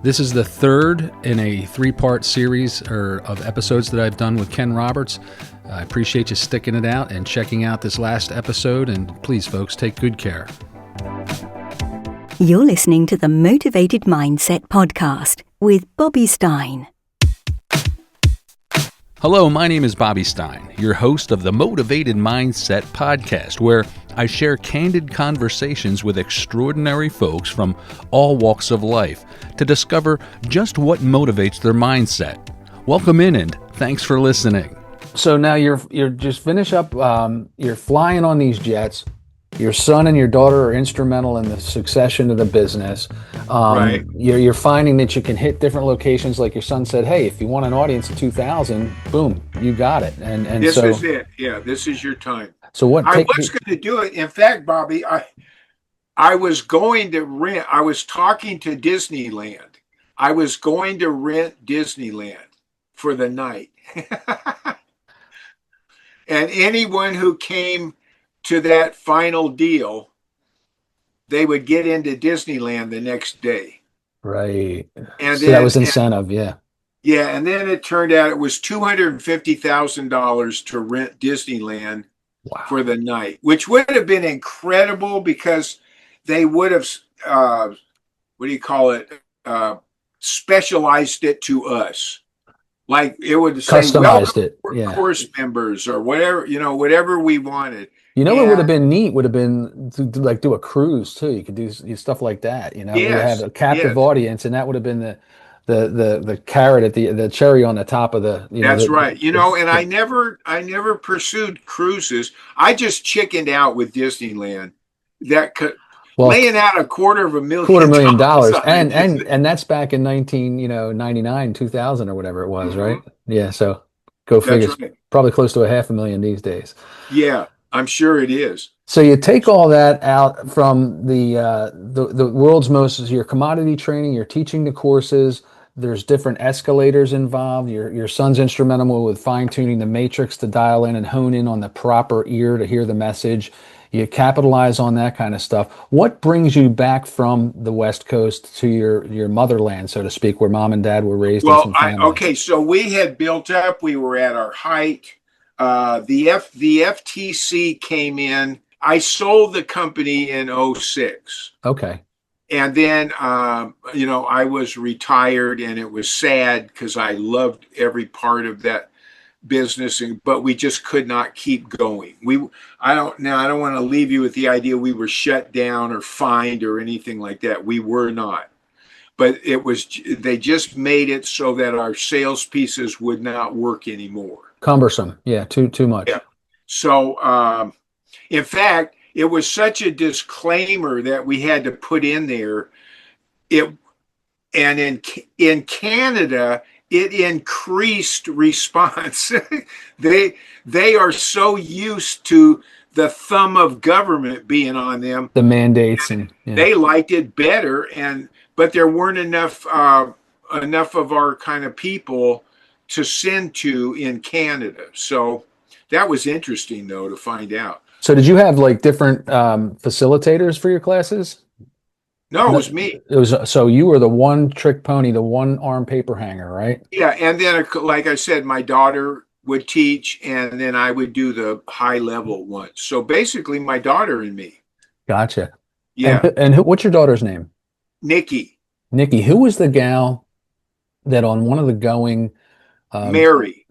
This is the third in a three-part series of episodes that I've done with Ken Roberts. I appreciate you sticking it out and checking out this last episode. And please, folks, take good care. You're listening to the Motivated Mindset Podcast with Bobby Stein. Hello, my name is Bobby Stein, your host of the Motivated Mindset Podcast, where I share candid conversations with extraordinary folks from all walks of life to discover just what motivates their mindset. Welcome in and thanks for listening. So now you're just finish up, you're flying on these jets. Your son and your daughter are instrumental in the succession of the business. Right. You're finding that you can hit different locations. Like your son said, hey, if you want an audience of 2,000, boom, you got it. And this so, is it. Yeah, this is your time. So what? I was going to do it. In fact, Bobby, I was going to rent. I was talking to Disneyland. I was going to rent Disneyland for the night. And anyone who came to that final deal, they would get into Disneyland the next day. Right. And so then, that was incentive, yeah. Yeah, and then it turned out it was $250,000 to rent Disneyland for the night, which would have been incredible because they would have, specialized it to us. Like it would say, customized it, yeah. Course members or whatever, whatever we wanted. What would have been neat would have been to do a cruise too. You could do stuff like that. You have a captive audience, and that would have been the carrot at the cherry on the top of the. That's right. I never pursued cruises. I just chickened out with Disneyland. Laying out $250,000 and that's back in 1999, 2000 or whatever it was, right? Yeah. So go figure. Right. Probably close to $500,000 these days. Yeah. I'm sure it is. So you take all that out from the world's most, your commodity training, you're teaching the courses, there's different escalators involved. Your son's instrumental with fine-tuning the matrix to dial in and hone in on the proper ear to hear the message. You capitalize on that kind of stuff. What brings you back from the West Coast to your motherland, so to speak, where mom and dad were raised? So we had built up, we were at our height. The FTC came in. I sold the company in 2006. Okay. And then, I was retired, and it was sad because I loved every part of that business, but we just could not keep going. I don't want to leave you with the idea we were shut down or fined or anything like that. We were not. But they just made it so that our sales pieces would not work anymore. Cumbersome. Yeah, too much. Yeah. So, in fact, it was such a disclaimer that we had to put in there. In Canada, it increased response. They are so used to the thumb of government being on them. The mandates they liked it better, but there weren't enough of our kind of people to send to in Canada. So that was interesting, though, to find out. So did you have different facilitators for your classes? No, it was me. So you were the one trick pony, the one arm paper hanger, right? Yeah. And then, like I said, my daughter would teach, and then I would do the high level ones. So basically my daughter and me. Gotcha. Yeah. And what's your daughter's name? Nikki. Who was the gal that on one of the going... Mary.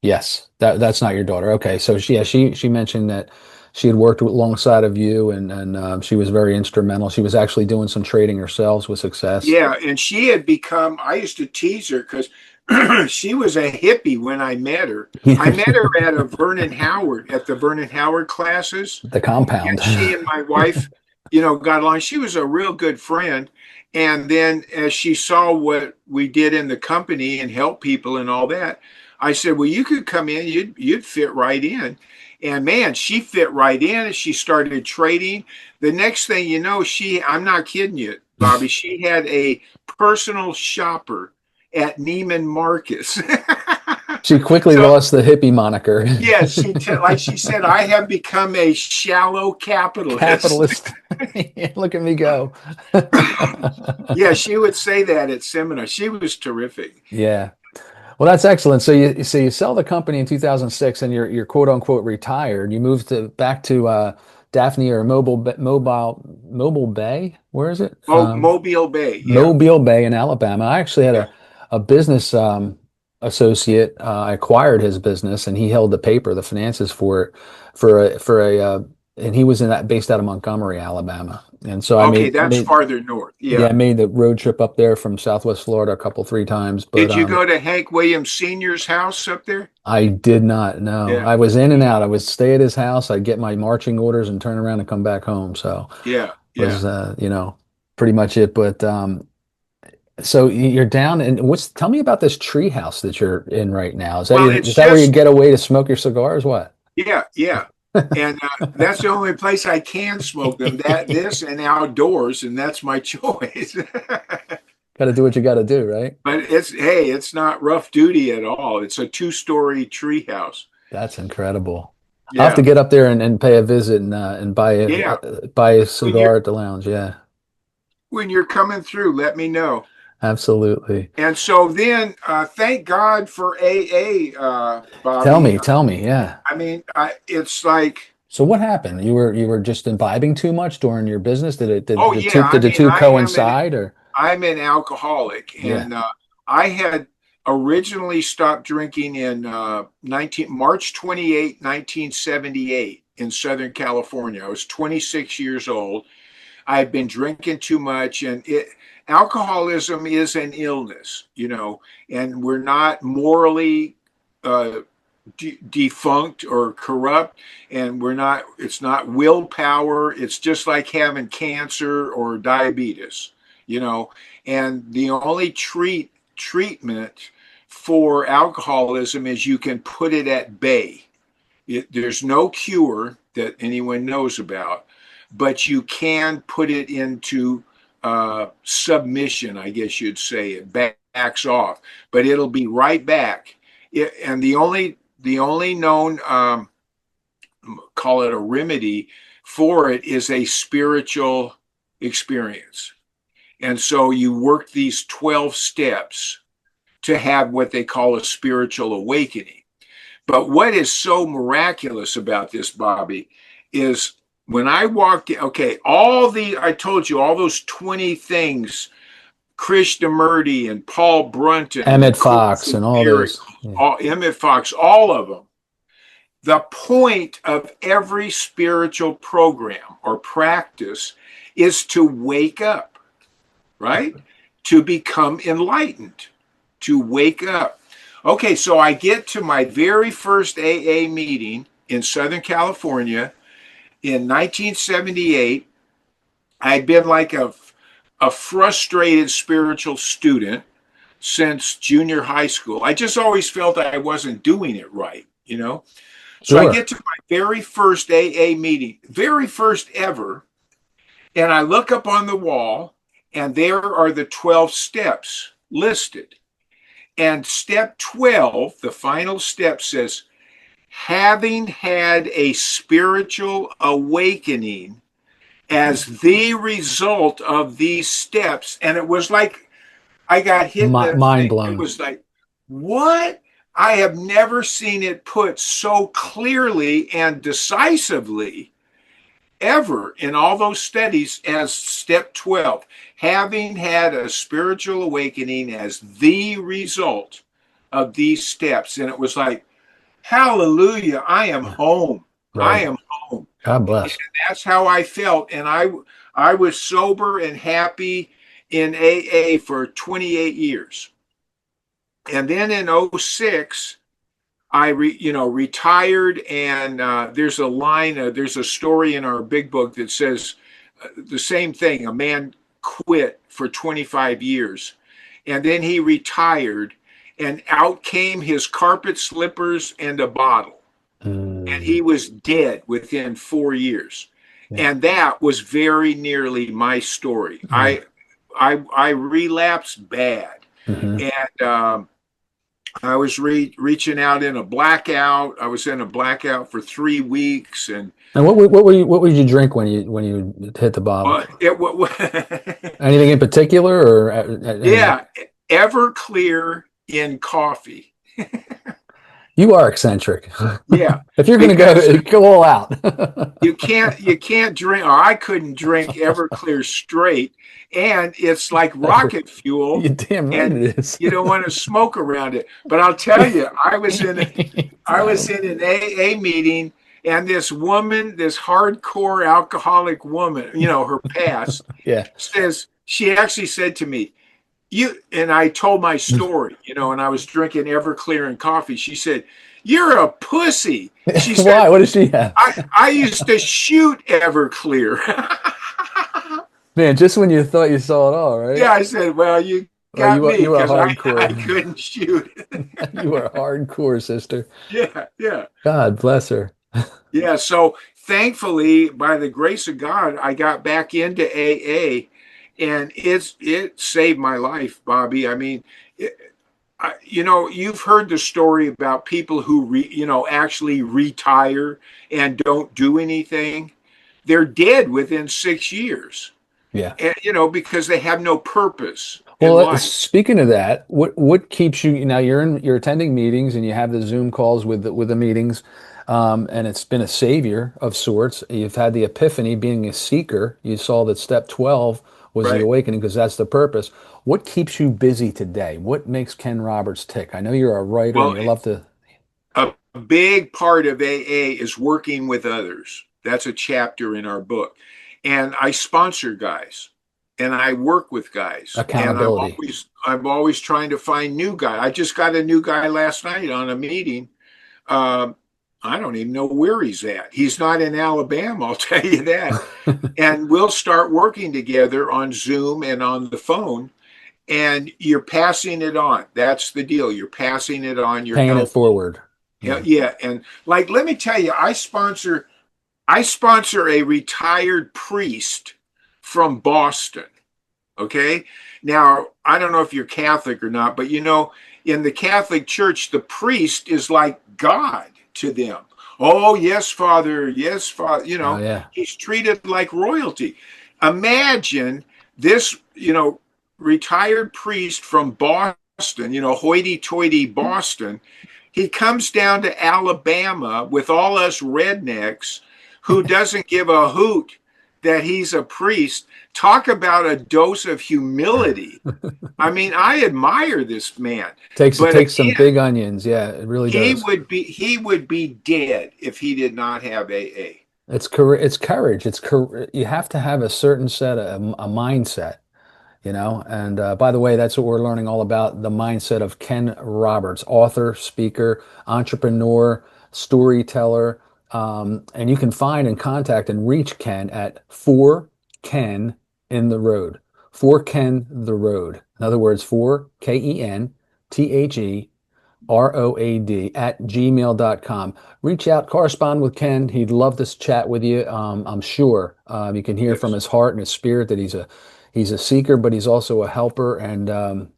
Yes, that's not your daughter. Okay, so she mentioned that she had worked alongside of you, and she was very instrumental. She was actually doing some trading herself with success. Yeah, and she had become. I used to tease her because she was a hippie when I met her. I met her at the Vernon Howard classes. The compound. And she and my wife, got along. She was a real good friend. And then as she saw what we did in the company and help people and all that, I said, well, you could come in, you'd fit right in. And man, she fit right in, and she started trading. The next thing you know, I'm not kidding you, Bobby, she had a personal shopper at Neiman Marcus. She quickly So, lost the hippie moniker. yes, like she said, I have become a shallow capitalist. Capitalist. Look at me go. Yeah, she would say that at seminars. She was terrific. Yeah. Well, that's excellent. So you sell the company in 2006 and you're quote unquote retired. You moved back to Daphne or Mobile Bay. Where is it? Mobile Bay, yeah. Mobile Bay in Alabama. I actually had Yeah. a business associate. I acquired his business, and he held the paper, the finances for it, and he was based out of Montgomery, Alabama. And so Okay, that's farther north. yeah, Yeah. I made the road trip up there from Southwest Florida a couple, three times. But Did you go to Hank Williams Sr.'s house up there? I did not know. Yeah. I was in and out. I would stay at his house. I'd get my marching orders and turn around and come back home. So Yeah. was Yeah. pretty much it. But so you're down, and tell me about this tree house that you're in right now. Well, it's Is that where you just, get away to smoke your cigars? What? yeah, yeah. And that's the only place I can smoke them. This and outdoors, and that's my choice. Got to do what you got to do, right? But it's not rough duty at all. It's a two-story tree house. That's incredible. I'll have to Yeah, get up there and pay a visit and yeah. buy a When cigar you're at the lounge. Yeah, when you're coming through, let me know. absolutely. And so then, thank God for AA, Tell Bobby. me, tell me. Yeah. I mean, it's like, So what happened? You were just imbibing too much during your business? oh yeah. I Did the mean, two coincide or? I'm an alcoholic, Yeah. and I had originally stopped drinking in 19 March 28, 1978, in Southern California. I was 26 years old. I had been drinking too much, and alcoholism is an illness, and we're not morally uh, defunct or corrupt, and it's not willpower. It's just like having cancer or diabetes, you know and the only treatment for alcoholism is you can put it at bay. There's no cure that anyone knows about, but you can put it into submission, I guess you'd say. It backs off, but it'll be right back. And the only known, call it a remedy for it, is a spiritual experience. And so you work these 12 steps to have what they call a spiritual awakening. But what is so miraculous about this, Bobby, is when I walked in, okay, I told you all those 20 things, Krishnamurti and Paul Brunton Emmett and Fox and all Barry, those. Yeah. Emmett Fox, all of them. The point of every spiritual program or practice is to wake up, right? To become enlightened, to wake up. Okay, so I get to my very first AA meeting in Southern California in 1978. I'd been like a frustrated spiritual student since junior high school. I just always felt I wasn't doing it right. So I Sure. get to my very first AA meeting, very first ever, and I look up on the wall, and there are the 12 steps listed. And step 12, the final step, says, having had a spiritual awakening as the result of these steps. And it was like I got hit in the Mind thing. It blown. was like, what? I have never seen it put so clearly and decisively ever in all those studies as step 12, having had a spiritual awakening as the result of these steps. And it was like, hallelujah, I am home. I Right. am home. God And bless. that's how I felt. And I was sober and happy in AA for 28 years. And then in '06, I retired, and there's a story in our big book that says the same thing. A man quit for 25 years, and then he retired, and out came his carpet slippers and a bottle, and he Mm, was dead within 4 years. yeah. And that was very nearly my story. Mm, I relapsed bad, mhm. and I was reaching out in a blackout. I was in a blackout for 3 weeks, and And what would you drink when you hit the bottom? it Anything in particular, or yeah, Everclear in coffee. You are eccentric. Yeah, If you're going because to go all out. you can't drink, or I couldn't drink Everclear straight, and it's like rocket fuel, You damn right and it is. you don't want to smoke around it. But I'll tell you, I was in an AA meeting, and this woman, this hardcore alcoholic woman, her past, Yeah. she actually said to me, and I told my story, and I was drinking Everclear and coffee. She said, "You're a pussy." She said, Why? What does she have? I used to shoot Everclear. Man, just when you thought you saw it all, right? Yeah, I said, well, you got me you are because I hardcore. couldn't shoot. You are hardcore, sister. Yeah, yeah. God bless her. Yeah. So thankfully, by the grace of God, I got back into AA, and it saved my life, Bobby. I mean, you've heard the story about people who actually retire and don't do anything. They're dead within 6 years. Yeah. And, because they have no purpose in Well, life. speaking of that, what keeps you now? You're attending meetings and you have the Zoom calls with the meetings, and it's been a savior of sorts. You've had the epiphany, being a seeker. You saw that step 12 was the Right. awakening because that's the purpose. What keeps you busy today? What makes Ken Roberts tick? I know you're a writer and Well, you love to. a big part of AA is working with others. That's a chapter in our book. And I sponsor guys, and I work with guys. And Accountability. I'm always trying to find new guys. I just got a new guy last night on a meeting. I don't even know where he's at. He's not in Alabama, I'll tell you that. And we'll start working together on Zoom and on the phone. And you're passing it on. That's the deal. You're passing it on. You're Paying it helping. forward. Yeah. And like, let me tell you, I sponsor a retired priest from Boston. Okay. Now, I don't know if you're Catholic or not, but in the Catholic Church, the priest is like God to them. Oh, yes, Father. Yes, Father. Oh, yeah. He's treated like royalty. Imagine this, retired priest from Boston, hoity-toity Boston. He comes down to Alabama with all us rednecks who doesn't give a hoot that he's a priest. Talk about a dose of humility. I mean, I admire this man. Takes some big onions. Yeah, it really does. He would be dead if he did not have AA. It's courage. You have to have a certain set of a mindset, And by the way, that's what we're learning all about, the mindset of Ken Roberts, author, speaker, entrepreneur, storyteller. And you can find and contact and reach Ken at 4Ken in the Road. 4Ken the Road. In other words, 4KENTHEROAD at gmail.com. Reach out, correspond with Ken. He'd love to chat with you. I'm sure you can hear from his heart and his spirit that he's a seeker, but he's also a helper, and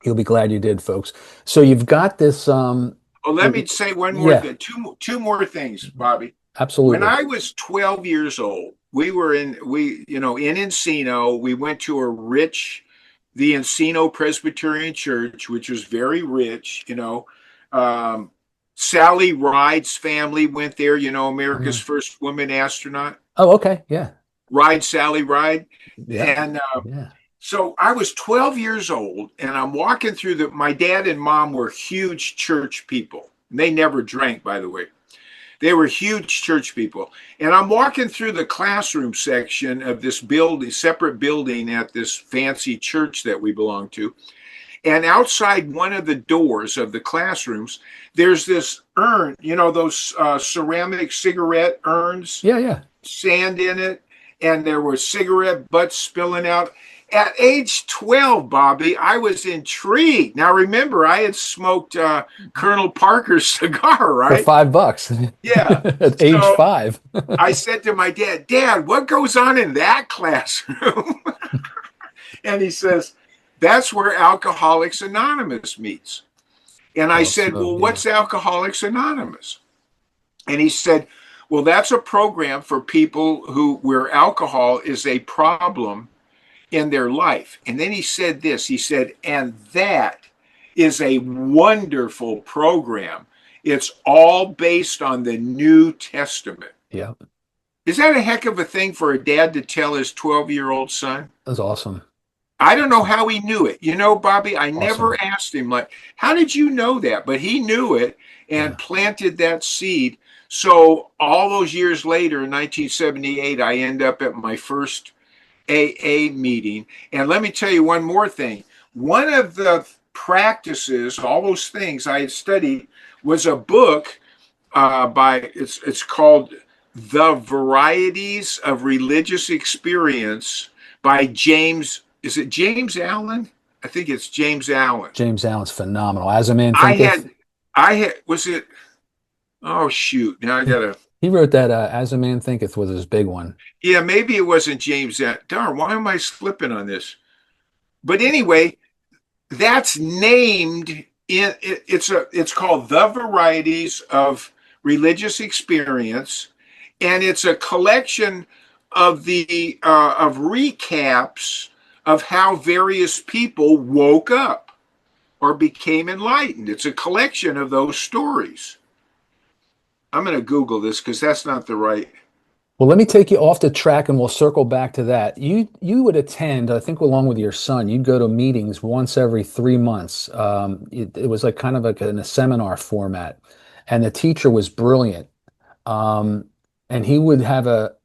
he'll be glad you did, folks. So you've got this. Well, let me say one more thing. Two more things, Bobby. Absolutely. When I was 12 years old, we were in Encino. We went to the Encino Presbyterian Church, which was very rich. Sally Ride's family went there. America's first woman astronaut. Oh, okay, yeah. Sally Ride. Yeah. And so I was 12 years old, and I'm walking through my dad and mom were huge church people. And they never drank, by the way. They were huge church people. And I'm walking through the classroom section of this separate building at this fancy church that we belong to. And outside one of the doors of the classrooms, there's this urn, those ceramic cigarette urns. Yeah. Sand in it. And there were cigarette butts spilling out. At age 12, Bobby, I was intrigued. Now, remember, I had smoked Colonel Parker's cigar, right? For $5. Yeah. At age 5. I said to my Dad, what goes on in that classroom? And he says, that's where Alcoholics Anonymous meets. And I said, Also, well, yeah. what's Alcoholics Anonymous? And he said, well, that's a program for people where alcohol is a problem in their life. And then he said this, he said, and that is a wonderful program. It's all based on the New Testament. Yeah. Is that a heck of a thing for a dad to tell his 12-year-old son? That's awesome. I don't know how he knew it. You know, Bobby, I Awesome. never asked him, like, how did you know that? But he knew it and Yeah. planted that seed. So all those years later, in 1978, I end up at my first AA meeting. And let me tell you one more thing. One of the practices, all those things I had studied, was a book it's called The Varieties of Religious Experience by James. Is it James Allen? I think it's James Allen. James Allen's phenomenal. As a Man I Thinketh. had, was it? Oh shoot! Now I gotta. He wrote that As a Man Thinketh was his big one. Yeah, maybe it wasn't James. Darn, why am I slipping on this? But anyway, that's named in. It's called The Varieties of Religious Experience, and it's a collection of the of recaps of how various people woke up or became enlightened. It's a collection of those stories. I'm going to Google this because that's not the right. Well, let me take you off the track and we'll circle back to that. You would attend, I think along with your son, you'd go to meetings once every 3 months. It was like kind of like in a seminar format. And the teacher was brilliant. And he would have a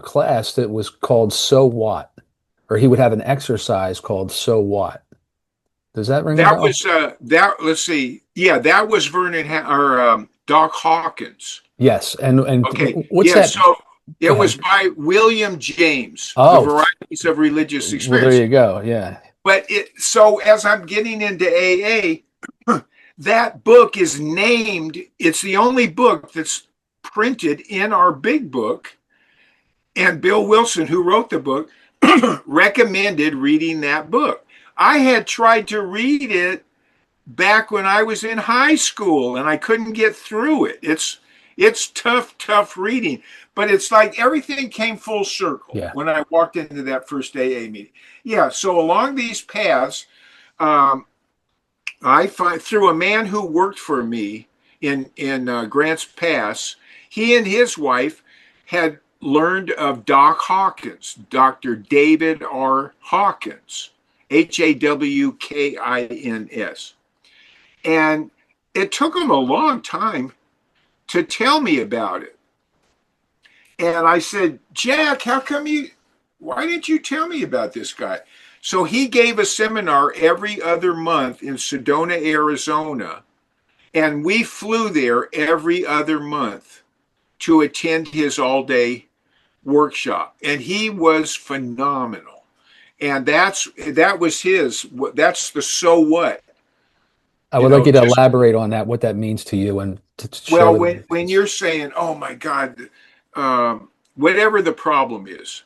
class that was called So What? Or he would have an exercise called So What? Does that ring a That bell? was let's see. Yeah, that was Doc Hawkins. Yes. And Okay. what's Yeah, that? so it Go was ahead. by William James, The Oh, Varieties of Religious well, there Experience. you go. Yeah. But so as I'm getting into AA, that book is named, it's the only book that's printed in our big book. And Bill Wilson, who wrote the book, recommended reading that book. I had tried to read it back when I was in high school and I couldn't get through it. It's tough reading, but it's like everything came full circle Yeah. when I walked into that first AA meeting. Yeah, so along these paths, I find through a man who worked for me in Grants Pass, he and his wife had learned of Doc Hawkins, Dr. David R. Hawkins, Hawkins. And it took him a long time to tell me about it. And I said, Jack, why didn't you tell me about this guy? So he gave a seminar every other month in Sedona, Arizona. And we flew there every other month to attend his all-day workshop. And he was phenomenal. And that's the so what. I You would like know, you to just elaborate on that, what that means to you, and to well, show that when you're saying, "Oh my God," whatever the problem is,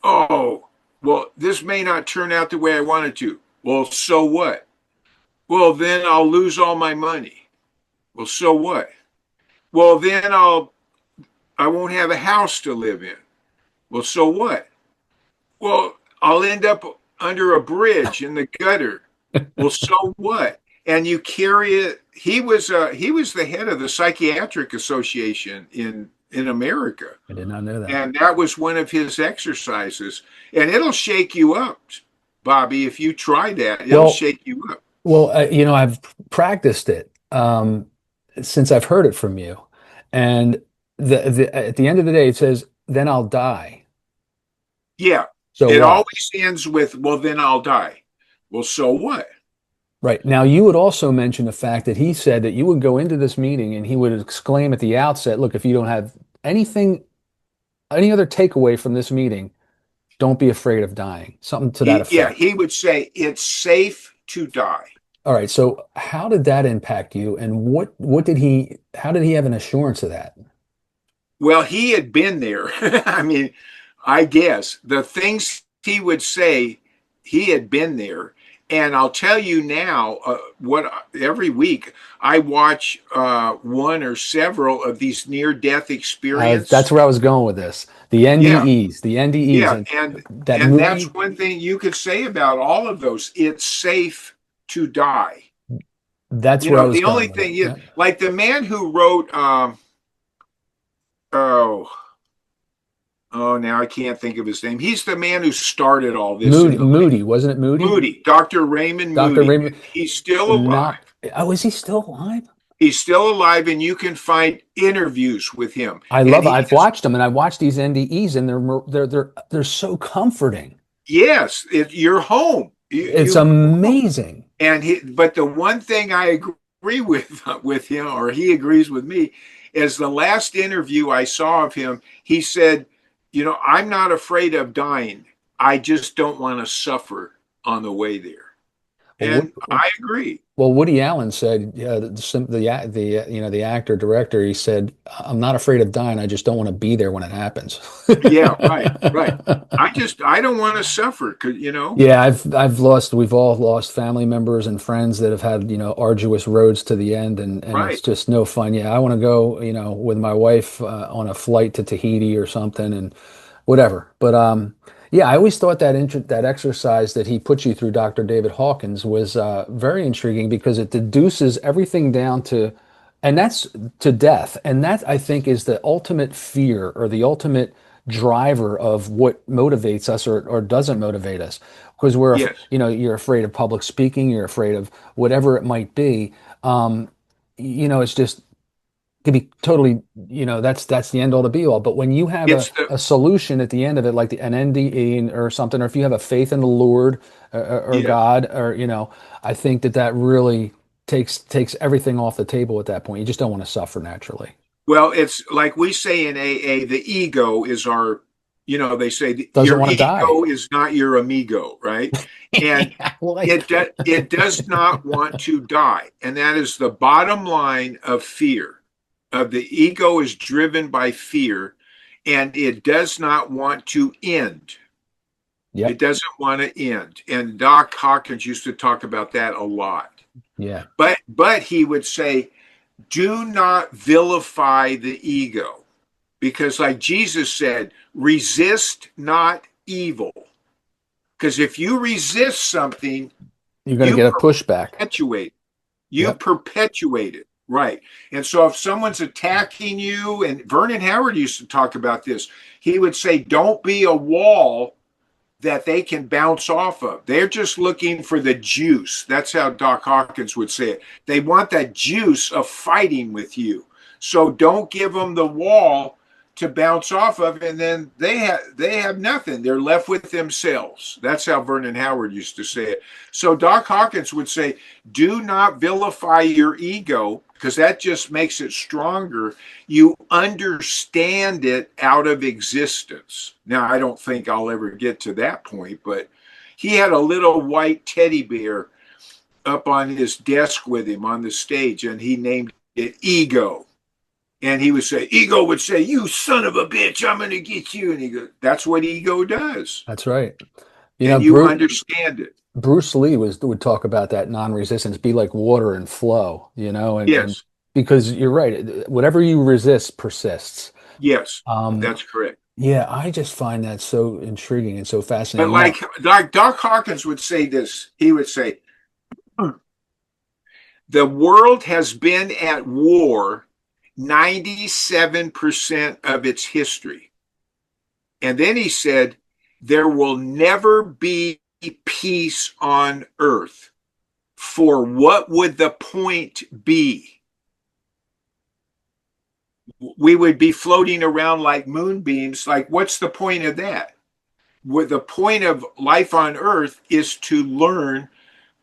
oh, well, this may not turn out the way I wanted to. Well, so what? Well, then I'll lose all my money. Well, so what? Well, then I won't have a house to live in. Well, so what? Well, I'll end up under a bridge in the gutter. Well, so what? And you carry it. He was the head of the Psychiatric Association in America, I did not know that. and that was one of his exercises. And it'll shake you up, Bobby. If you try that, it'll Well, shake you up. I've practiced it since I've heard it from you, and at the end of the day, it says, "Then I'll die." Yeah, So it what? always ends with, "Well, then I'll die." Well, so what? Right. Now, you would also mention the fact that he said that you would go into this meeting and he would exclaim at the outset, "Look, if you don't have anything, any other takeaway from this meeting, don't be afraid of dying." Something to that Yeah, effect. he would say it's safe to die. All right. So how did that impact you? And how did he have an assurance of that? Well, he had been there. I mean, I guess the things he would say, he had been there. And I'll tell you now, every week I watch one or several of these near-death experience. That's where I was going with this. Yeah, The NDEs, yeah, and and that that's movie. one thing you could say about all of those. It's safe to die. That's You where I know, was the only going with it. thing Yeah. like the man who wrote, oh, oh, now I can't think of his name. He's the man who started all this in Moody, the Moody, wasn't it Moody? Moody, Dr. Raymond Dr. Moody. Raymond, He's still alive. not. Oh, is he still alive? He's still alive, and you can find interviews with him. I And love it. he I've just, watched them, and I watched these NDEs, and they're so comforting. yes, you're home. It's You amazing. and but the one thing I agree with him, or he agrees with me, is the last interview I saw of him. He said, "You know, I'm not afraid of dying. I just don't want to suffer on the way there." Well, And I agree. Woody Allen said, the actor director, he said, "I'm not afraid of dying. I just don't want to be there when it happens." Yeah, right, right. I don't want to suffer, 'cause, Yeah, we've all lost family members and friends that have had, arduous roads to the end, and it's right. just no fun. Yeah, I want to go, with my wife on a flight to Tahiti or something, and whatever. But yeah, I always thought that exercise that he put you through, Dr. David Hawkins, was very intriguing because it deduces everything down to, and that's to death, and that I think is the ultimate fear or the ultimate driver of what motivates us or doesn't motivate us, because Yes. you're afraid of public speaking, you're afraid of whatever it might be. um, it's just could be totally, that's the end all to be all. But when you have It's the a solution at the end of it, like an NDE or something, or if you have a faith in the Lord or yeah. God, or, I think that really takes everything off the table at that point. You just don't want to suffer naturally. Well, it's like we say in AA, the ego is our, they say Doesn't your want to die. ego is not your amigo, right? And I like it does not want to die. And that is the bottom line of fear. Of the ego is driven by fear, and it does not want to end. It Yep. doesn't want to end. And Doc Hawkins used to talk about that a lot. Yeah. But he would say, do not vilify the ego, because like Jesus said, resist not evil, because if you resist something, You're going to you get a pushback. you Yep. perpetuate it, right? And so if someone's attacking you, and Vernon Howard used to talk about this, he would say, don't be a wall that they can bounce off of. They're just looking for the juice. That's how Doc Hawkins would say it. They want that juice of fighting with you. So don't give them the wall to bounce off of, and then they have nothing. They're left with themselves. That's how Vernon Howard used to say it. So Doc Hawkins would say, do not vilify your ego, because that just makes it stronger. You understand it out of existence. Now, I don't think I'll ever get to that point, but he had a little white teddy bear up on his desk with him on the stage, and he named it Ego. And he would say, Ego would say, you son of a bitch, I'm going to get you. And he goes, that's what ego does. That's right. And you understand it. Bruce Lee would talk about that non-resistance, be like water and flow, and Yes. because you're right, whatever you resist persists. Yes. Um, That's correct. yeah, I just find that so intriguing and so But fascinating. like Doc Hawkins would say this, he would say, the world has been at war 97% of its history. And then he said, there will never be peace on earth. For what would the point be? We would be floating around like moonbeams. Like, what's the point of that? What the point of life on earth is to learn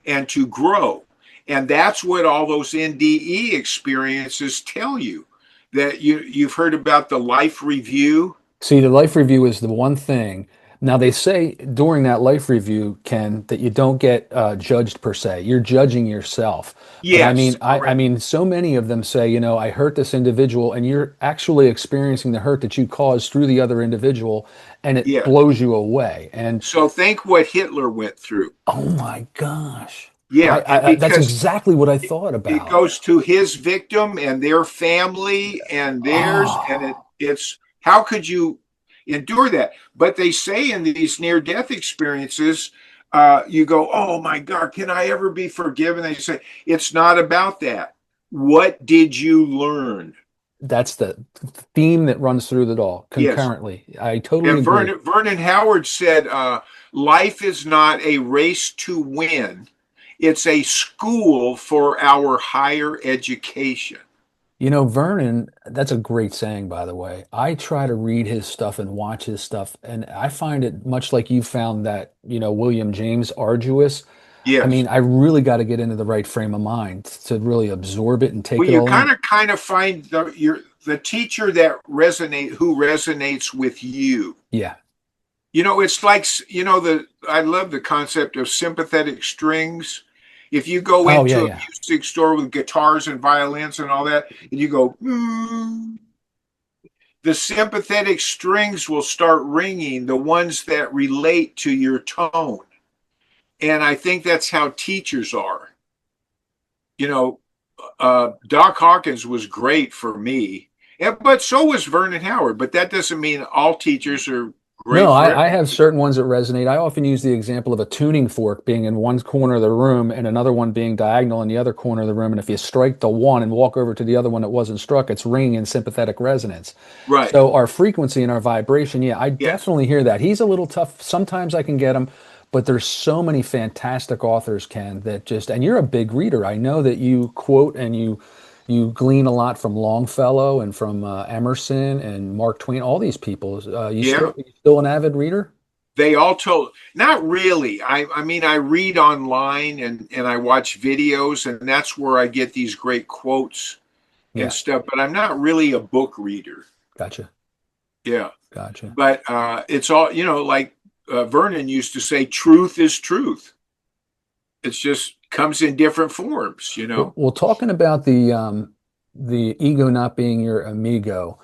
and to grow. And that's what all those NDE experiences tell you. That you've heard about the life review. See, the life review is the one thing. Now they say during that life review, Ken, that you don't get judged per se. You're judging yourself. But I Yes, mean, I correct. mean, so many of them say, I hurt this individual, and you're actually experiencing the hurt that you caused through the other individual, and it Yeah. blows you away. And So think what Hitler went through. oh my gosh, Yeah, and that's because exactly what I it, thought it about. goes to his victim and their family and theirs, and Oh, it's how could you endure that? But they say in these near-death experiences, you go, "Oh my God, can I ever be forgiven?" They say it's not about that. What did you learn? that's the theme that runs through it all Yes. concurrently. I totally And agree. Vernon Howard said, life is not a race to win, it's a school for our higher education. Vernon, that's a great saying, by the way. I try to read his stuff and watch his stuff, and I find it much like you found that, William James arduous. I Yes. mean, I really got to get into the right frame of mind to really absorb it and take Well, it you all in. kind of find the teacher that resonates with you. Yeah. It's like the I love the concept of sympathetic strings. If you go Oh, yeah, into a yeah. music store with guitars and violins and all that, and you go, the sympathetic strings will start ringing, the ones that relate to your tone. And I think that's how teachers are. You know, Doc Hawkins was great for me, but so was Vernon Howard. But that doesn't mean all teachers are No, great for I have everybody. certain ones that resonate. I often use the example of a tuning fork being in one corner of the room and another one being diagonal in the other corner of the room. And if you strike the one and walk over to the other one that wasn't struck, it's ringing in sympathetic resonance. Right. So our frequency and our vibration, yeah, I Yes. definitely hear that. He's a little tough. Sometimes I can get him, but there's so many fantastic authors, Ken, that just, and you're a big reader. I know that you quote and you glean a lot from Longfellow and from Emerson and Mark Twain, all these people. Yeah. You still an avid reader? They all told, not really. I mean, I read online and I watch videos, and that's where I get these great quotes and Yeah, stuff. But I'm not really a book reader. gotcha, Yeah. gotcha. But it's all, like Vernon used to say, truth is truth. It's just comes in different forms. Well, talking about the ego not being your amigo,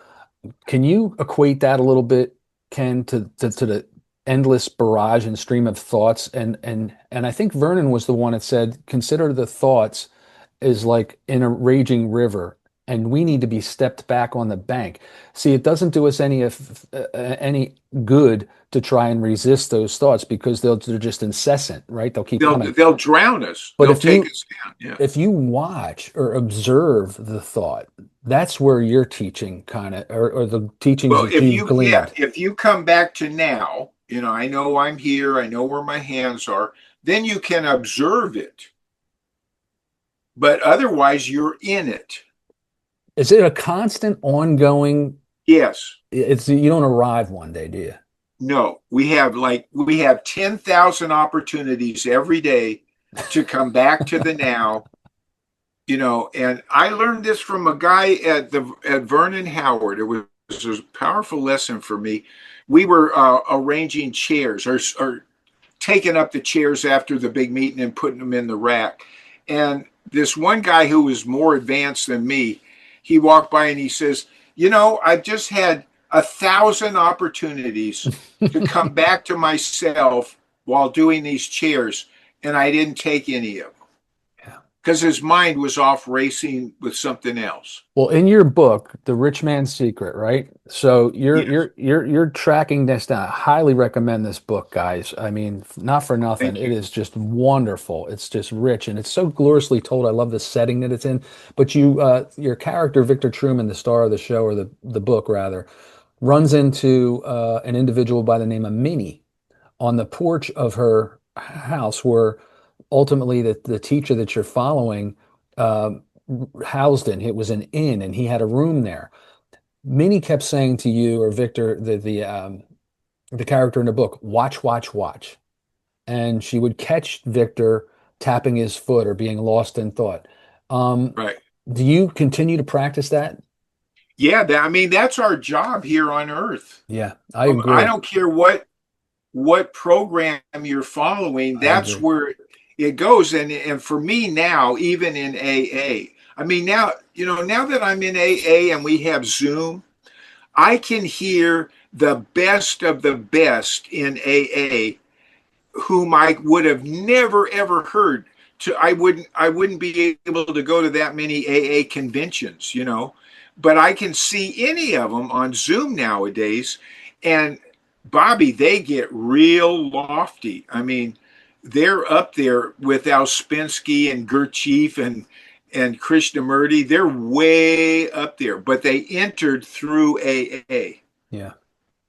can you equate that a little bit, Ken, to the endless barrage and stream of thoughts? And I think Vernon was the one that said, consider the thoughts is like in a raging river, and we need to be stepped back on the bank. See, it doesn't do us any good to try and resist those thoughts because they're just incessant, right? They'll keep coming. They'll drown us. But They'll take us down. Yeah. if you watch or observe the thought, that's where your teaching kind of, or the teachings Well, that you've gleaned. if you come back to now, I know I'm here, I know where my hands are, then you can observe it. But otherwise, you're in it. Is it a constant, ongoing? Yes. It's you don't arrive one day, do you? No. We have 10,000 opportunities every day to come back to the now. And I learned this from a guy at Vernon Howard. It was a powerful lesson for me. We were arranging chairs or taking up the chairs after the big meeting and putting them in the rack. And this one guy who was more advanced than me, he walked by and he says, I've just had 1,000 opportunities to come back to myself while doing these chairs, and I didn't take any of them Yeah. because his mind was off racing with something else. Well, in your book, The Rich Man's Secret, right? So you're Yes. you're you're you're tracking this down. I highly recommend this book, guys. I mean, not for nothing. Thank It you. is just wonderful. It's just rich and it's so gloriously told. I love the setting that it's in. But your character, Victor Truman, the star of the show or the book rather, runs into an individual by the name of Minnie on the porch of her house, where ultimately the teacher that you're following uh, housed in. It was an inn, and he had a room there. Minnie kept saying to you or Victor, the character in the book, watch, watch, watch, and she would catch Victor tapping his foot or being lost in thought. Um, Right. do you continue to practice that? Yeah. I mean, that's our job here on earth. Yeah, I I agree. don't care what what program you're following, I that's agree. where it goes. And for me now, even in AA, I mean, now, now that I'm in AA and we have Zoom, I can hear the best of the best in AA whom I would have never ever heard. I wouldn't be able to go to that many AA conventions, but I can see any of them on Zoom nowadays. And Bobby, they get real lofty. I mean, they're up there with Ouspensky and Gurdjieff and Krishnamurti. They're way up there, but they entered through AA. Yeah.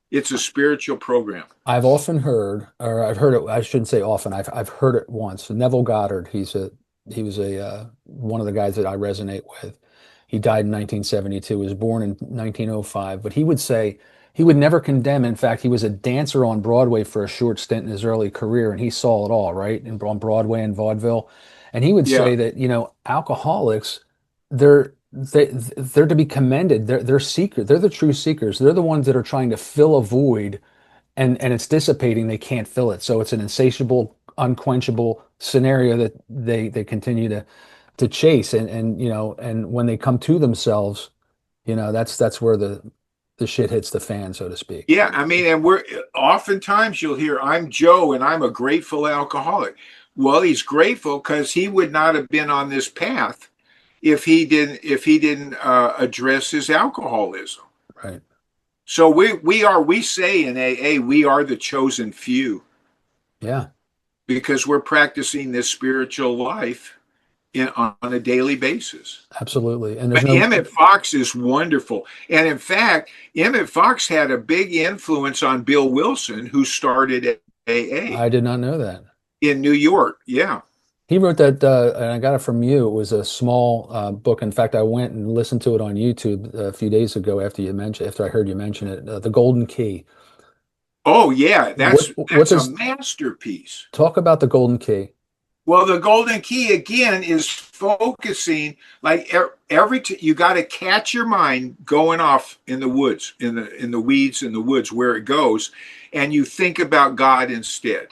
It's a spiritual program. I've often heard, or I've heard it, I shouldn't say often, I've heard it once. Neville Goddard, he was a one of the guys that I resonate with. He died in 1972, was born in 1905, but he would say he would never condemn. In fact, he was a dancer on Broadway for a short stint in his early career, and he saw it all, right? On Broadway and vaudeville. And he would Yeah. say that, alcoholics, they're to be commended. They're seekers. They're the true seekers. They're the ones that are trying to fill a void, and it's dissipating. They can't fill it. So it's an insatiable, unquenchable scenario that they continue to chase. And when they come to themselves, that's where the shit hits the fan, so to speak. Yeah, I mean, and we're oftentimes you'll hear, I'm Joe and I'm a grateful alcoholic. Well, he's grateful because he would not have been on this path if he didn't address his alcoholism. Right. So we say in AA, we are the chosen few Yeah, because we're practicing this spiritual life on a daily basis. absolutely. And there's But no, Emmett Fox is wonderful. And in fact, Emmett Fox had a big influence on Bill Wilson, who started AA I did not know that. in New York. Yeah. He wrote that, and I got it from you. It was a small book. In fact, I went and listened to it on YouTube a few days ago after I heard you mention it. The Golden Key. Oh, yeah. What That's a does masterpiece. talk about the Golden Key? Well, the golden key again is focusing like you got to catch your mind going off in the woods, in the weeds, in the woods where it goes, and you think about God instead.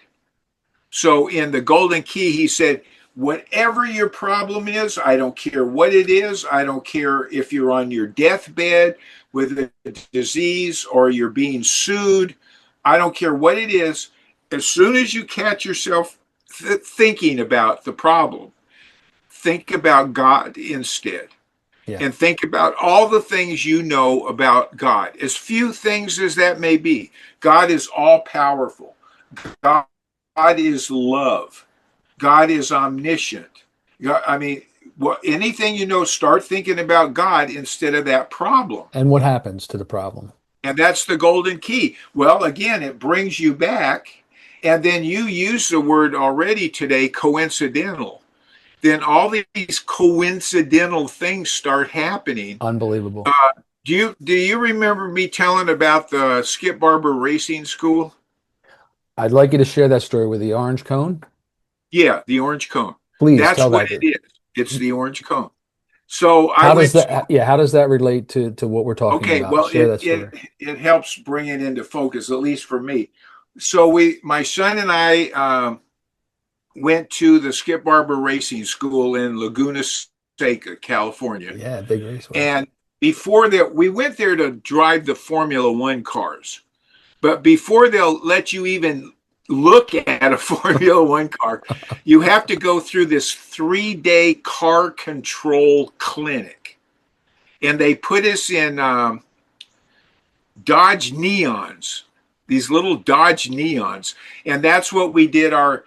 So in the golden key, he said, whatever your problem is, I don't care what it is. I don't care if you're on your deathbed with a disease or you're being sued. I don't care what it is. As soon as you catch yourself thinking about the problem, think about God instead. Yeah. And think about all the things you know about God, as few things as that may be. God is all powerful. God is love. God is omniscient. I mean, anything you know, start thinking about God instead of that problem. And what happens to the problem? And that's the golden key. Well, again, it brings you back. And then you use the word already today, coincidental. Then all these coincidental things start happening. Unbelievable. Do you remember me telling about the Skip Barber Racing School? I'd like you to share that story with the orange cone. Yeah, the orange cone. Please That's tell what that. it is. It's the orange cone. So How does that relate to what we're talking okay, about? well, Share that story. it helps bring it into focus, at least for me. So my son and I went to the Skip Barber Racing School in Laguna Seca, California. Yeah, big raceway. And before that, we went there to drive the Formula One cars. But before they'll let you even look at a Formula One car, you have to go through this 3-day car control clinic. And they put us in Dodge Neons, these little Dodge Neons. And that's what we did our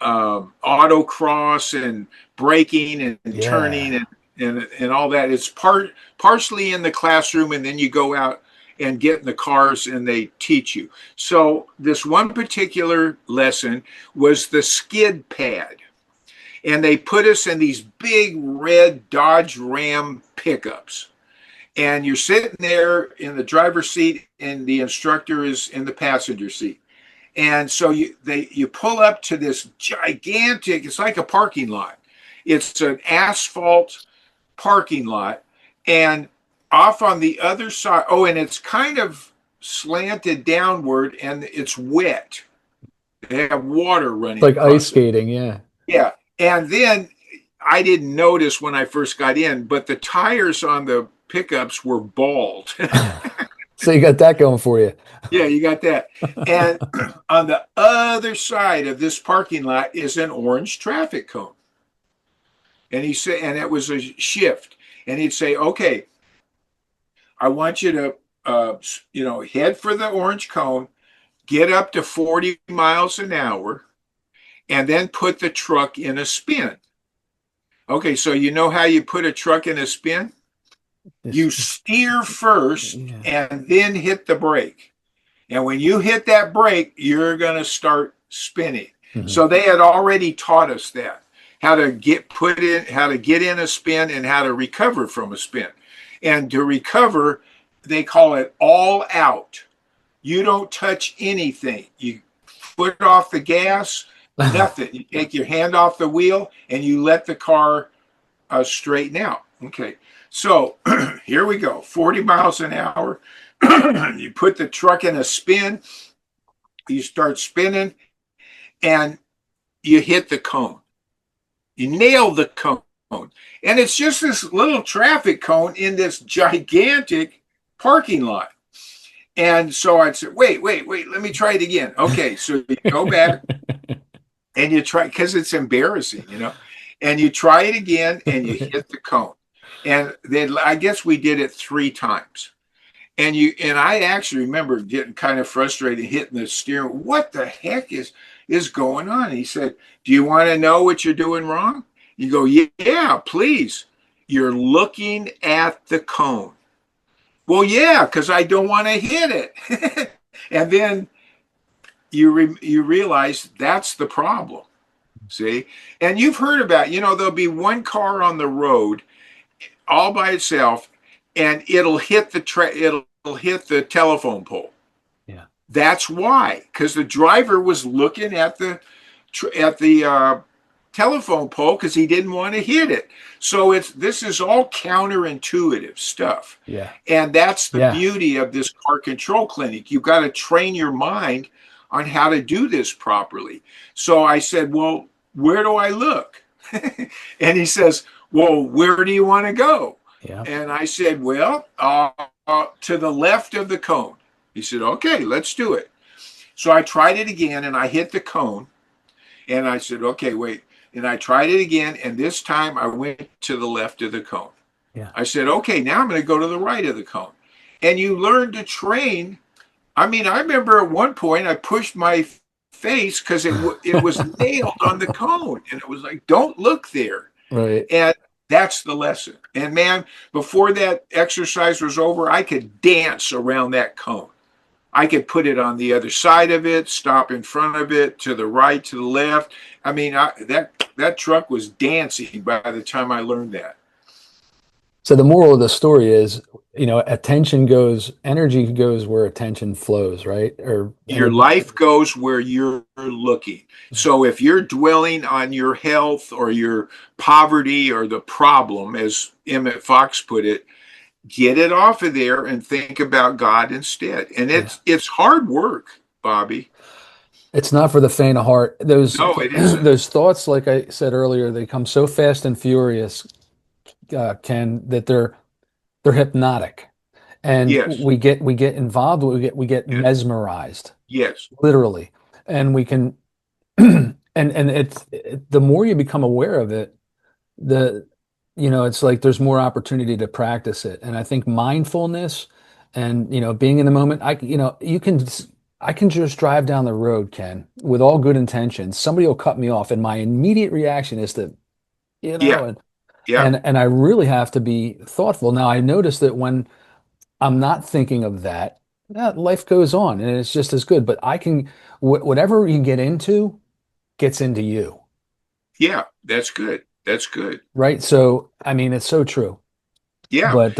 autocross and braking and turning and all that. It's partially in the classroom, and then you go out and get in the cars and they teach you. So this one particular lesson was the skid pad. And they put us in these big red Dodge Ram pickups. And you're sitting there in the driver's seat and the instructor is in the passenger seat. And so you pull up to this gigantic, it's like a parking lot. It's an asphalt parking lot. And off on the other side, and it's kind of slanted downward and it's wet. They have water running Like across ice skating, yeah. Yeah. And then I didn't notice when I first got in, but the tires on the pickups were bald. So you got that going for you. Yeah, you got that. And on the other side of this parking lot is an orange traffic cone. And he said, and it was a shift. And he'd say, okay, I want you to, head for the orange cone, get up to 40 miles an hour, and then put the truck in a spin. Okay, so you know how you put a truck in a spin? You steer first and then hit the brake. And when you hit that brake, you're going to start spinning. Mm-hmm. So they had already taught us that, how to get in a spin and how to recover from a spin. And to recover, they call it all out. You don't touch anything. You foot off the gas, nothing. You take your hand off the wheel and you let the car straighten out. Okay. So here we go. 40 miles an hour. You put the truck in a spin. You start spinning and you hit the cone. You nail the cone. And it's just this little traffic cone in this gigantic parking lot. And so I'd say, wait, let me try it again. Okay, so you go back and you try, because it's embarrassing, and you try it again and you hit the cone. And then I guess we did it 3 times. And I actually remember getting kind of frustrated, hitting the steering. What the heck is going on? And he said, do you want to know what you're doing wrong? You go, yeah, please. You're looking at the cone. Well, yeah, because I don't want to hit it. And then you realize that's the problem. See? And you've heard about, there'll be one car on the road all by itself, and it'll hit the telephone pole. Yeah. That's why, because the driver was looking at the telephone pole because he didn't want to hit it. So this is all counterintuitive stuff. Yeah. And that's the beauty of this car control clinic. You've got to train your mind on how to do this properly. So I said, well, where do I look? And he says, well, where do you want to go? Yeah. And I said, well, to the left of the cone. He said, okay, let's do it. So I tried it again and I hit the cone. And I said, okay, wait. And I tried it again. And this time I went to the left of the cone. Yeah. I said, okay, now I'm going to go to the right of the cone. And you learn to train. I mean, I remember at one point I pushed my face because it was nailed on the cone. And it was like, don't look there. Right. And that's the lesson. And man, before that exercise was over, I could dance around that cone. I could put it on the other side of it, stop in front of it, to the right, to the left. I mean, that truck was dancing by the time I learned that. So the moral of the story is, energy goes where attention flows, right? Or your life goes where you're looking. So if you're dwelling on your health or your poverty or the problem, as Emmett Fox put it, get it off of there and think about God instead. And it's hard work, Bobby. It's not for the faint of heart. No, it isn't. Those thoughts, like I said earlier, they come so fast and furious, Ken, that they're hypnotic, and yes. we get involved. We get yes. mesmerized. Yes, literally, and we can, and the more you become aware of it, it's like there's more opportunity to practice it. And I think mindfulness and being in the moment. I can just drive down the road, Ken, with all good intentions. Somebody will cut me off, and my immediate reaction is to, and I really have to be thoughtful. Now, I notice that when I'm not thinking of that, life goes on, and it's just as good. But I can, whatever you get into, gets into you. Yeah, that's good. That's good. Right. So, I mean, it's so true. Yeah, but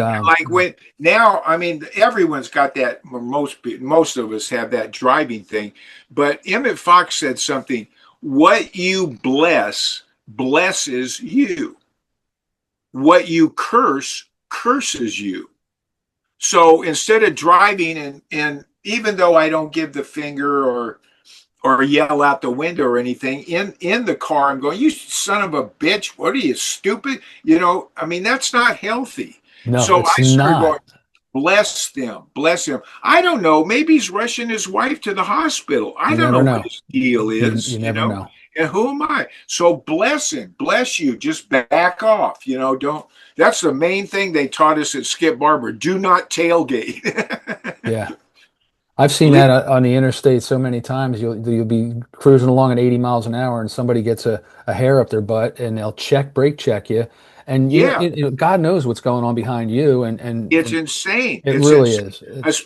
everyone's got that. Most of us have that driving thing. But Emmett Fox said something: "What you bless blesses you. What you curse curses you." So instead of driving and even though I don't give the finger or yell out the window or anything, in the car, I'm going, you son of a bitch, what are you, stupid? I mean, that's not healthy. No, So it's I started going, not. bless them, bless him. I don't know, maybe he's rushing his wife to the hospital. I You don't never know what know. his deal You is, never know. and who am I? So bless him, bless you, just back off, don't. That's the main thing they taught us at Skip Barber. Do not tailgate. Yeah. I've seen that on the interstate so many times. You'll be cruising along at 80 miles an hour, and somebody gets a hair up their butt, and they'll brake check you, and Yeah, God knows what's going on behind you, it's and insane. it It's really insane. is. It's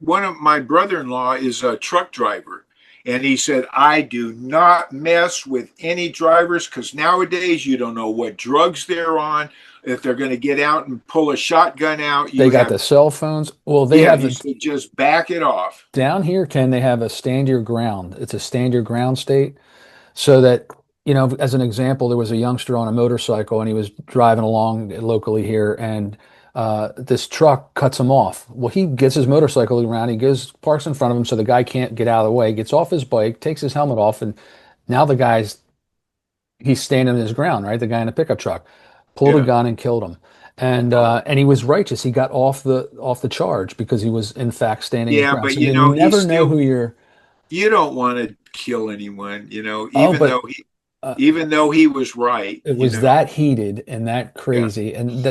One of my brother-in-law is a truck driver, and he said, I do not mess with any drivers because nowadays you don't know what drugs they're on. If they're going to get out and pull a shotgun out, They you got have, the cell phones. Well, they yeah, have he said, just back it off. down here, Ken. They have a stand your ground. It's a stand your ground state. So that, as an example, there was a youngster on a motorcycle and he was driving along locally here, and this truck cuts him off. Well, he gets his motorcycle around, he goes, parks in front of him so the guy can't get out of the way, gets off his bike, takes his helmet off, and now he's standing his ground, right? The guy in the pickup truck pulled a Yeah. gun and killed him. And he was righteous. He got off the charge because he was in fact standing his Yeah, ground. but So you never know who you're. you don't want to kill anyone, Oh, even but though he, uh, even though he was right, it was that heated and that Yeah, crazy, and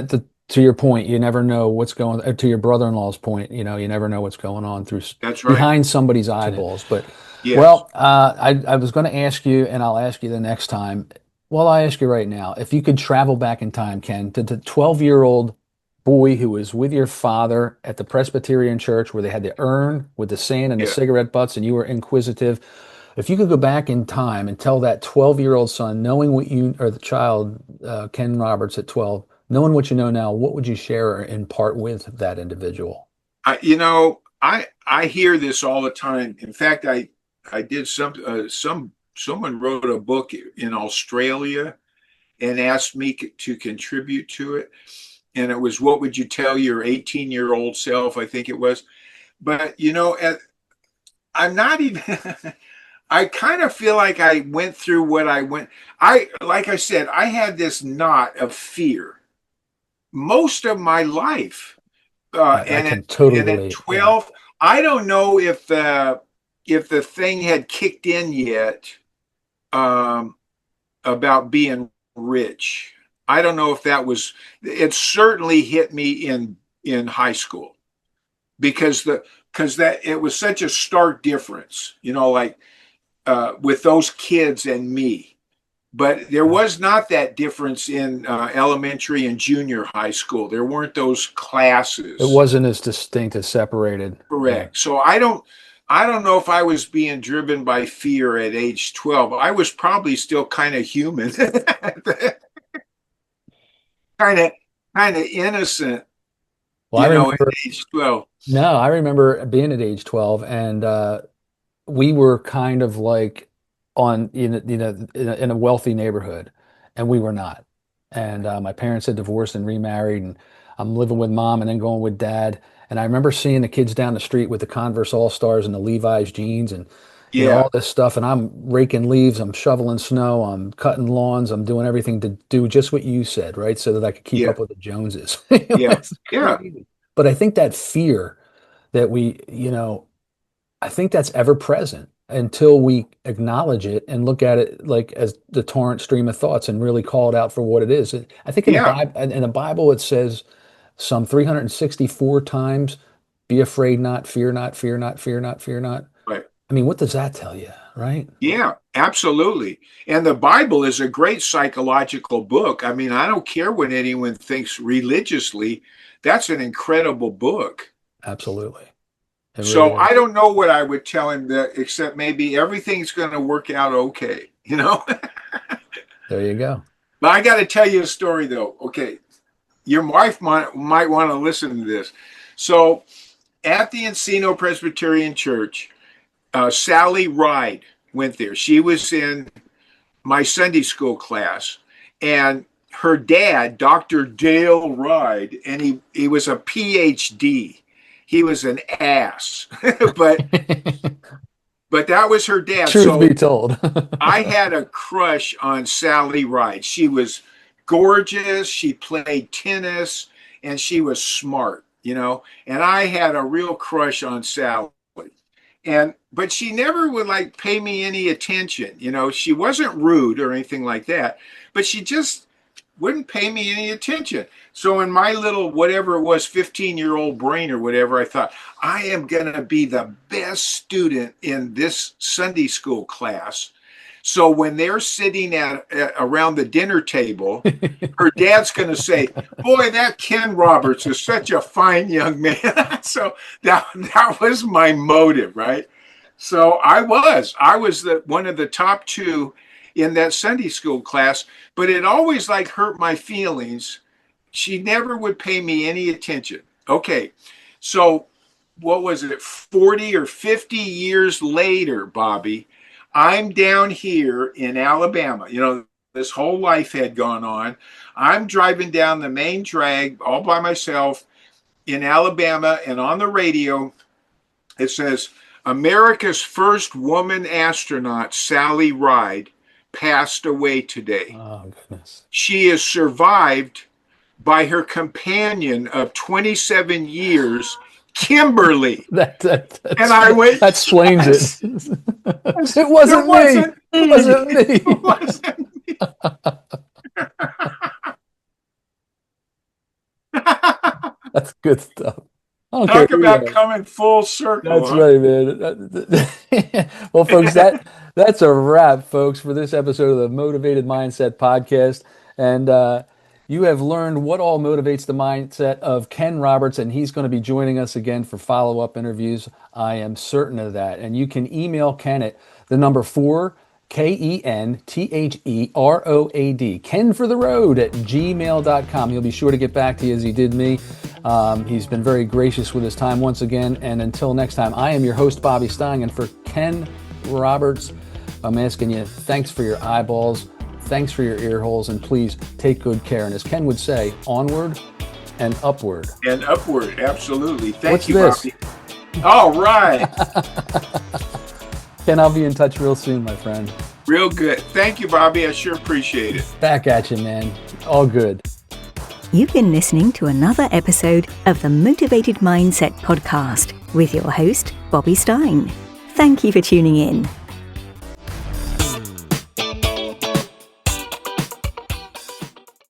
to your point, you never know what's going. To your brother-in-law's point, you never know what's going on that's right. behind somebody's eyeballs. But Yes. well, I was going to ask you, and I'll ask you the next time. Well, I ask you right now, if you could travel back in time, Ken, to the 12-year-old boy who was with your father at the Presbyterian church where they had the urn with the sand and the Yeah. cigarette butts, and you were inquisitive. If you could go back in time and tell that 12-year-old son, knowing what you, or the child, Ken Roberts at 12, knowing what you know now, what would you share or impart with that individual? I hear this all the time. In fact, I did someone wrote a book in Australia and asked me to contribute to it, and it was, what would you tell your 18-year-old self, I think it was. But I'm not even I kind of feel like I went through what I went. Like I said, I had this knot of fear most of my life. I And can totally at relate. Yeah. 12, I don't know if the thing had kicked in yet, um, about being rich. I don't know if that was. It certainly hit me in high school because that it was such a stark difference. Like with those kids and me. But there was not that difference in elementary and junior high school. There weren't those It classes. wasn't as distinct as separated. Yeah. Correct. So I don't know if I was being driven by fear at age 12. I was probably still kind of human. kind of kind of innocent, Well, I at remember, age 12. no, I remember being at age 12, and we were kind of like in a wealthy neighborhood, and we were not. And my parents had divorced and remarried, and I'm living with mom and then going with dad. And I remember seeing the kids down the street with the Converse All-Stars and the Levi's jeans and Yeah, all this stuff. And I'm raking leaves, I'm shoveling snow, I'm cutting lawns, I'm doing everything to do just what you said, right? So that I could keep yeah, up with the Joneses. yeah, It's yeah, crazy. But I think that fear that I think that's ever present until we acknowledge it and look at it like as the torrent stream of thoughts and really call it out for what it is. I think yeah. In the Bible it says some 364 times, be afraid not, fear not, fear not, fear not, fear not. Right. I mean, what does that tell you, right? Yeah, absolutely. And the Bible is a great psychological book. I mean, I don't care what anyone thinks religiously. That's an incredible book. Absolutely. It really So is. I don't know what I would tell him that, except maybe everything's going to work out okay. There you go. But I got to tell you a story though. Okay, your wife might want to listen to this. So at the Encino Presbyterian Church, Sally Ride went there. She was in my Sunday school class, and her dad, Dr. Dale Ride, and he was a PhD, he was an ass. but that was her dad. Truth so be told. I had a crush on Sally Ride. She was gorgeous. She played tennis and she was smart, and I had a real crush on Sally. But she never would like pay me any attention. She wasn't rude or anything like that, but she just wouldn't pay me any attention. So in my little, whatever it was, 15-year-old brain or whatever, I thought, I am going to be the best student in this Sunday school class. So when they're sitting around the dinner table, her dad's going to say, boy, that Ken Roberts is such a fine young man. So that was my motive, right? So I was one of the top two in that Sunday school class, but it always like hurt my feelings. She never would pay me any attention. Okay, so what was it, 40 or 50 years later, Bobby, I'm down here in Alabama. This whole life had gone on. I'm driving down the main drag all by myself in Alabama, and on the radio, it says, America's first woman astronaut, Sally Ride, passed away today. Oh, goodness. She is survived by her companion of 27 years, Kimberly. And I went, that explains yes. It. It wasn't me. It wasn't me. It wasn't me. That's good stuff. Talk about coming full circle. That's right, man. Well, folks, that's a wrap, folks, for this episode of the Motivated Mindset Podcast. And you have learned what all motivates the mindset of Ken Roberts, and he's going to be joining us again for follow-up interviews. I am certain of that. And you can email Ken at the number 4, KENTHEROAD, Ken for the road at gmail.com. He'll be sure to get back to you as he did me. He's been very gracious with his time once again. And until next time, I am your host, Bobby Stein. And for Ken Roberts, I'm asking you, thanks for your eyeballs. Thanks for your ear holes. And please take good care. And as Ken would say, onward and upward. And upward, absolutely. Thank you, this? Bobby. All right. Ken, I'll be in touch real soon, my friend. Real good. Thank you, Bobby. I sure appreciate it. Back at you, man. All good. You've been listening to another episode of the Motivated Mindset Podcast with your host, Bobby Stein. Thank you for tuning in.